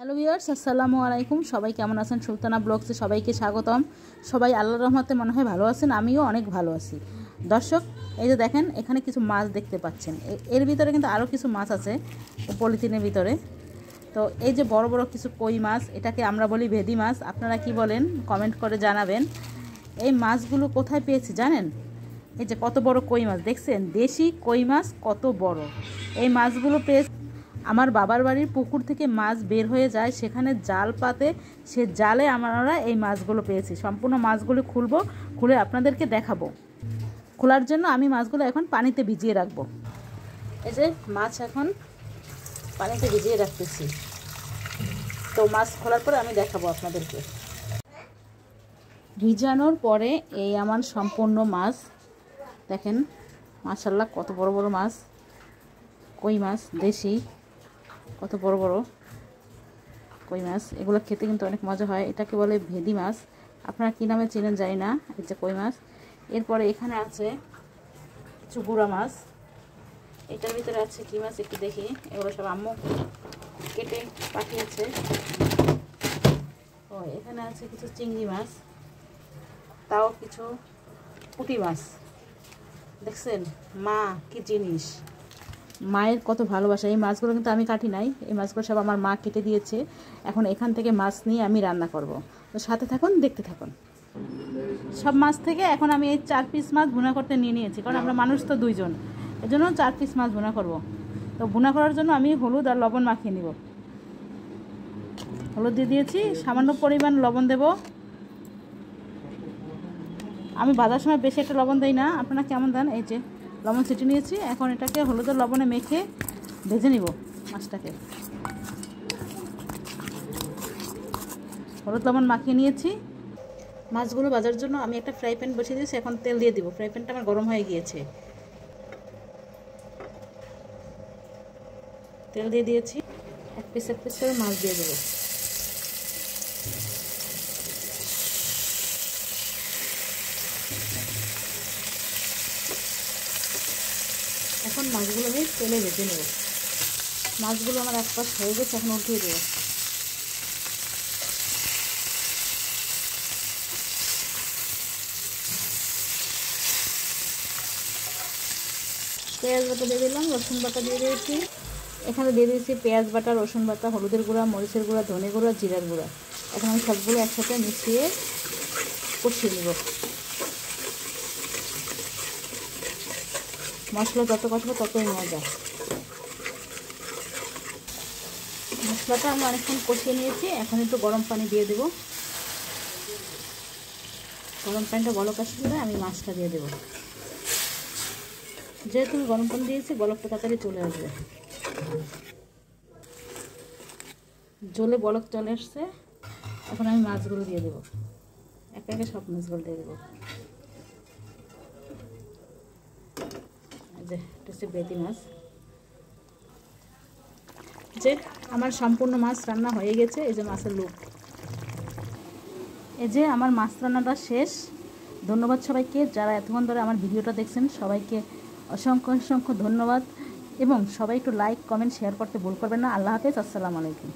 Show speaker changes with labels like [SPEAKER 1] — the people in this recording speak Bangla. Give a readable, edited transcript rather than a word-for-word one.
[SPEAKER 1] হ্যালো ভিউয়ার্স, আসসালামু আলাইকুম। সবাই কেমন আছেন? সুলতানা ব্লগসে সবাইকে স্বাগতম। সবাই আল্লাহর রহমতে মনে হয় ভালো আছেন, আমিও অনেক ভালো আছি। দর্শক, এই যে দেখেন, এখানে কিছু মাছ দেখতে পাচ্ছেন। এর ভিতরে কিন্তু আরও কিছু মাছ আছে পলিথিনের ভিতরে। তো এই যে বড় বড় কিছু কই মাছ, এটাকে আমরা বলি ভেদি মাছ। আপনারা কি বলেন কমেন্ট করে জানাবেন। এই মাছগুলো কোথায় পেয়েছি জানেন? এই যে কত বড় কই মাছ দেখছেন, দেশি কই মাছ কত বড়। এই মাছগুলো পেয়েছি আমার বাবার বাড়ির পুকুর থেকে। মাছ বের হয়ে যায়, সেখানে জাল পাতে, সে জালে আমরা এই মাছগুলো পেয়েছি। সম্পূর্ণ মাছগুলো খুলে আপনাদেরকে দেখাবো। খোলার জন্য আমি মাছগুলো এখন পানিতে ভিজিয়ে রাখবো। এই যে মাছ এখন পানিতে ভিজিয়ে রাখতেছি। তো মাছ খোলার পরে আমি দেখাবো আপনাদেরকে। ভিজানোর পরে এই আমার সম্পূর্ণ মাছ দেখেন, মাশাআল্লাহ কত বড় বড় মাছ, কই মাছ দেশি, কত বড় বড় কই মাছ। এগুলো খেতে কিন্তু অনেক মজা হয়। এটাকে বলে ভেদি মাছ, আপনারা কী নামে চেনেন জানি না। এই যে কই মাছ। এরপরে এখানে আছে কিছু গুঁড়া মাছ। এটার ভিতরে আছে কী মাছ একটু দেখি। এগুলো সব আম্মু কেটে পাঠিয়েছে। ও, এখানে আছে কিছু চিংড়ি মাছ, তাও কিছু পুঁটি মাছ। দেখছেন মা কি জিনিস, মায়ের কত ভালোবাসা। এই মাছগুলো কিন্তু আমি কাটি নাই, এই মাছগুলো সব আমার মা কেটে দিয়েছে। এখন এখান থেকে মাছ নিয়ে আমি রান্না করব। তো সাথে থাকুন, দেখতে থাকুন। সব মাছ থেকে এখন আমি এই 4 পিস মাছ ভুনা করতে নিয়ে নিয়েছি, কারণ আমরা মানুষ তো 2 জন, এজন্য 4 পিস মাছ ভুনা করব। তো ভুনা করার জন্য আমি হলুদ আর লবণ মাখিয়ে নিব। হলুদ দিয়ে দিয়েছি, সামান্য পরিমাণ লবণ দেব। আমি ভাজার সময় বেশি একটা লবণ দেই না, আপনারা কেমন দেন। এই যে লবণ ছিটিয়ে নিয়েছি, এখন এটাকে হলুদ আর লবণে মেখে ভেজে নিব মাছটাকে। হলুদ লবণ মাখিয়ে নিয়েছি। মাছগুলো ভাজার জন্য আমি একটা ফ্রাই প্যান বসিয়ে দিয়েছি, এখন তেল দিয়ে দিব। ফ্রাই প্যানটা আমার গরম হয়ে গিয়েছে, তেল দিয়ে দিয়েছি। এক পিস করে মাছ দিয়ে দেবো। এখন মাছগুলো আমি তেলে ভেজে নেব। মাছগুলো আমার এক পাশ হয়ে গেছে, এখন উঠিয়ে দেবো। পেঁয়াজ বাটা দিয়ে দিলাম, রসুন বাটা দিয়ে দিয়েছি। এখানে দিয়ে দিয়েছি পেঁয়াজ বাটা, রসুন বাটা, হলুদের গুঁড়া, মরিচের গুঁড়া, ধনে গুঁড়া, জিরার গুঁড়া। এখন আমি সবগুলো একসাথে মিশিয়ে কষিয়ে নেব। মশলা যত কষাবো ততই মজা। মশলাটা আমি অনেকক্ষণ কষিয়ে নিয়েছি, এখন একটু গরম পানি দিয়ে দেব। গরম পানিটা বলক আসলে আমি মাছটা দিয়ে দেব। যেহেতু আমি গরম পানি দিয়েছি, বলকটা তাড়াতাড়ি চলে আসবে। জলে বলক চলে আসছে, এখন আমি মাছগুলো দিয়ে দেবো। একে একে সব মাছগুলো দিয়ে দেবো। যে এটা হচ্ছে বেতি মাছ। যে আমার সম্পূর্ণ মাছ রান্না হয়ে গেছে। এই যে মাছের লুক। এই যে আমার মাছ রান্নাটা শেষ। ধন্যবাদ সবাইকে যারা এতক্ষণ ধরে আমার ভিডিওটা দেখছেন। সবাইকে অসংখ্য অসংখ্য ধন্যবাদ, এবং সবাই একটু লাইক, কমেন্ট, শেয়ার করতে ভুল করবেন না। আল্লাহ হাফেজ, আসসালামু আলাইকুম।